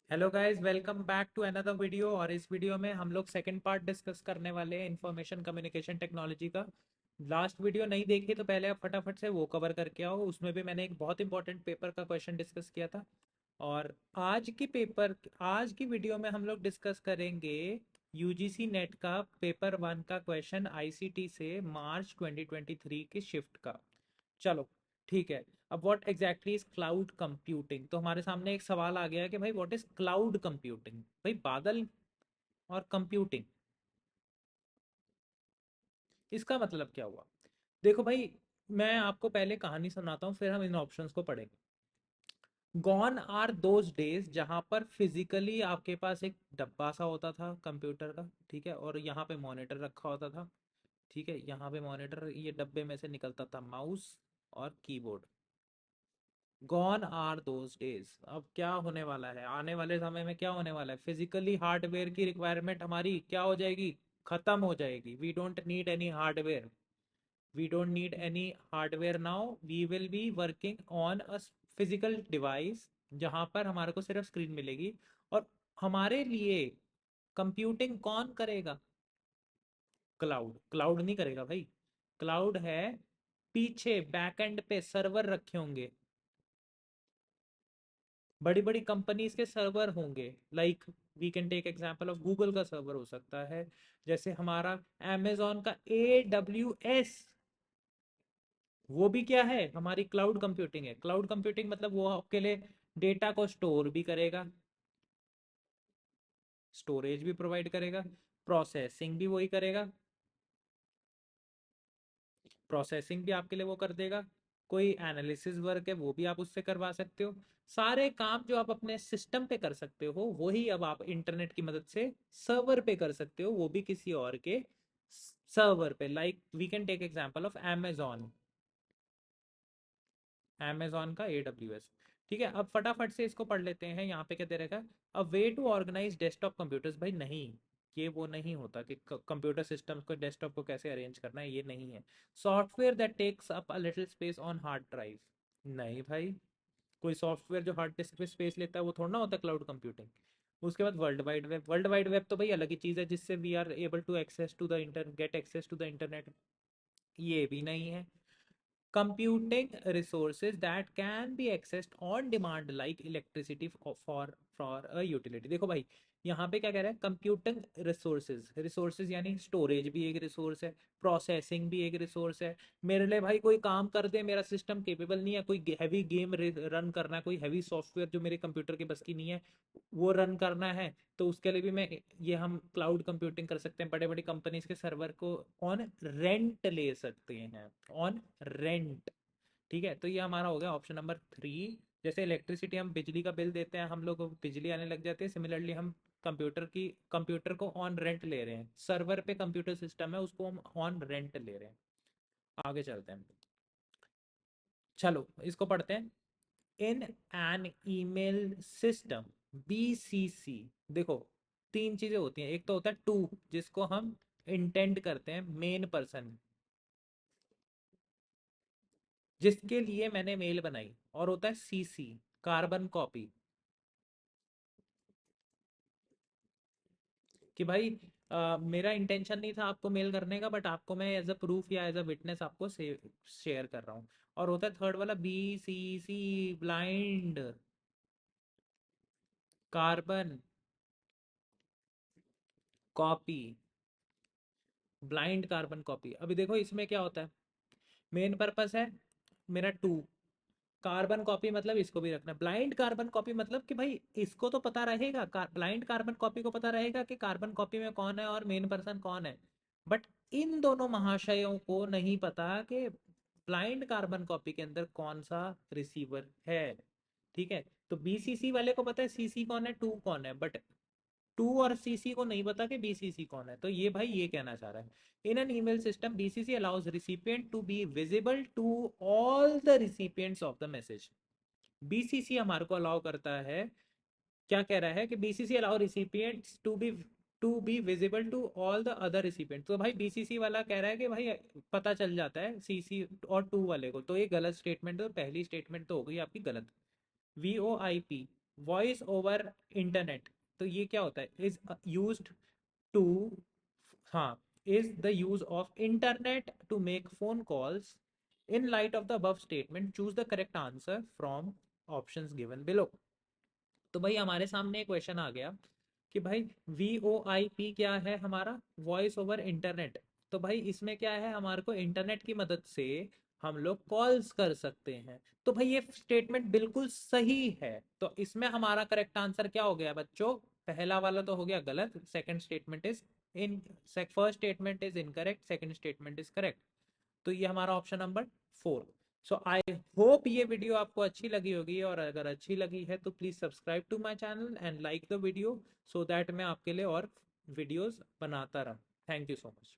Hello guys, welcome back to another video. और इस video में हम लोग सेकंड पार्ट डिस्कस करने वाले हैं इंफॉर्मेशन कम्युनिकेशन टेक्नोलॉजी का। लास्ट वीडियो नहीं देखी तो पहले आप फटाफट से वो कवर करके आओ। उसमें भी मैंने एक बहुत इंपॉर्टेंट पेपर का क्वेश्चन डिस्कस किया था। और आज की वीडियो में हम लोग डिस्कस करेंगे यूजीसी नेट का पेपर वन का क्वेश्चन आईसीटी से मार्च 2023 की शिफ्ट का। चलो, ठीक है। अब what exactly is cloud computing, तो हमारे सामने एक सवाल आ गया है कि भाई व्हाट इज क्लाउड कंप्यूटिंग। भाई बादल और कंप्यूटिंग, इसका मतलब क्या हुआ? देखो भाई, मैं आपको पहले कहानी सुनाता हूँ, फिर हम इन ऑप्शंस को पढ़ेंगे। गॉन आर दोज डेज जहाँ पर फिजिकली आपके पास एक डब्बा सा होता था कंप्यूटर का, ठीक है, और यहाँ पे मॉनिटर रखा होता था। ठीक है, यहाँ पे मॉनिटर, ये डब्बे में से निकलता था माउस और keyboard. Gone are those days. अब क्या होने वाला है, आने वाले समय में क्या होने वाला है? फिजिकली हार्डवेयर की रिक्वायरमेंट हमारी क्या हो जाएगी? खत्म हो जाएगी। We don't need any hardware. We don't need any hardware now. We will be working on a physical device, जहां पर हमारे को सिर्फ स्क्रीन मिलेगी। और हमारे लिए कंप्यूटिंग कौन करेगा? क्लाउड। क्लाउड नहीं करेगा भाई। क्लाउड है, पीछे बैकएंड पे सर्वर रखे होंगे। बड़ी बड़ी कंपनीज के सर्वर होंगे। Like we can take example of Google का सर्वर हो सकता है, जैसे हमारा amazon का AWS। वो भी क्या है? हमारी क्लाउड कंप्यूटिंग है। क्लाउड कंप्यूटिंग मतलब वो आपके लिए डेटा को स्टोर भी करेगा, स्टोरेज भी प्रोवाइड करेगा, प्रोसेसिंग भी वही करेगा। प्रोसेसिंग भी आपके लिए वो कर देगा। कोई एनालिसिस वर्क है वो भी आप उससे करवा सकते हो। सारे काम जो आप अपने सिस्टम पे कर सकते हो वही अब आप इंटरनेट की मदद से सर्वर पे कर सकते हो, वो भी किसी और के सर्वर पे। Like we can take example of amazon। amazon का AWS। ठीक है, अब फटाफट से इसको पढ़ लेते हैं। यहाँ पे क्या दे रखा है? A way to organize desktop computers. भाई नहीं, ये वो नहीं होता कि कंप्यूटर सिस्टम को, डेस्कटॉप को कैसे अरेंज करना है, ये नहीं है। Software that takes up a little space on hard drive. नहीं भाई, कोई सॉफ्टवेयर जो हार्ड डिस्क पे स्पेस लेता है वो थोड़ा ना होता क्लाउड कंप्यूटिंग। उसके बाद world wide web. World wide web तो भाई अलग ही चीज़ है, जिससे we are able to access to the inter get access to the internet. ये भी नहीं है। computing resources that can be accessed on demand like electricity for a utility। देखो भाई, यहाँ पे क्या कह रहा है? Computing resources. रिसोर्सेज यानी स्टोरेज भी एक रिसोर्स है, प्रोसेसिंग भी एक रिसोर्स है। मेरे लिए भाई कोई काम कर दे, मेरा सिस्टम केपेबल नहीं है, कोई हैवी गेम रन करना है, कोई हैवी सॉफ्टवेयर जो मेरे कंप्यूटर के बस की नहीं है वो रन करना है, तो उसके लिए भी मैं, ये हम क्लाउड कंप्यूटिंग कर सकते हैं। बड़े बड़ी कंपनीज के सर्वर को ऑन रेंट ले सकते हैं, ऑन रेंट। ठीक है, तो ये हमारा हो गया ऑप्शन नंबर 3। जैसे इलेक्ट्रिसिटी, हम बिजली का बिल देते हैं, हम लोग को बिजली आने लग जाती है। सिमिलरली हम कंप्यूटर को ऑन रेंट ले रहे हैं। सर्वर पे कंप्यूटर सिस्टम है, उसको हम ऑन रेंट ले रहे हैं। आगे चलते हैं। चलो इसको पढ़ते हैं। इन एन ईमेल सिस्टम, BCC। देखो, तीन चीजें होती हैं। एक तो होता है टू, जिसको हम इंटेंड करते हैं, मेन पर्सन जिसके लिए मैंने मेल बनाई। और होता है CC, कार्बन कॉपी, कि भाई मेरा इंटेंशन नहीं था आपको मेल करने का, बट आपको मैं एज अ प्रूफ या एज अ विटनेस आपको शेयर कर रहा हूँ। और होता है थर्ड वाला BCC, blind carbon copy. Blind carbon copy. अभी देखो इसमें क्या होता है, मेन पर्पस है मेरा टू। कार्बन कॉपी मतलब इसको भी रखना। ब्लाइंड कार्बन कॉपी मतलब कि भाई इसको तो पता रहेगा, ब्लाइंड कार्बन कॉपी को पता रहेगा कि कार्बन कॉपी में कौन है और मेन पर्सन कौन है। बट इन दोनों महाशयों को नहीं पता कि ब्लाइंड कार्बन कॉपी के अंदर कौन सा रिसीवर है। ठीक है, तो BCC वाले को पता है CC कौन है, टू कौन है, बट टू और CC को नहीं पता कि BCC कौन है। तो ये भाई ये कहना चाह रहा है, in an email system BCC allows recipient to be visible to all the recipients of the message. BCC हमारे को अलाउ करता है, क्या कह रहा है कि BCC allow recipients to be visible to all the other recipient. तो भाई BCC वाला कह रहा है कि भाई पता चल जाता है CC और टू वाले को। तो ये गलत स्टेटमेंट है, तो पहली स्टेटमेंट तो हो गई आपकी गलत। VoIP, वॉइस ओवर इंटरनेट, तो ये क्या होता है, इज यूज्ड टू, हाँ, is the use of internet to make phone calls. In light of the above statement, choose the correct answer from options given below. तो भाई हमारे सामने एक क्वेश्चन आ गया कि भाई VoIP क्या है हमारा, वॉइस ओवर इंटरनेट। तो भाई इसमें क्या है, हमारे को इंटरनेट की मदद से हम लोग कॉल्स कर सकते हैं। तो भाई ये स्टेटमेंट बिल्कुल सही है, तो इसमें हमारा करेक्ट आंसर क्या हो गया बच्चों, पहला वाला तो हो गया गलत, second statement is in, first statement is incorrect, second statement is correct. तो ये हमारा option number 4। So I hope ये वीडियो आपको अच्छी लगी होगी, और अगर अच्छी लगी है तो please subscribe to my channel and like the video, so that मैं आपके लिए और वीडियोस बनाता रहूं। Thank you so much.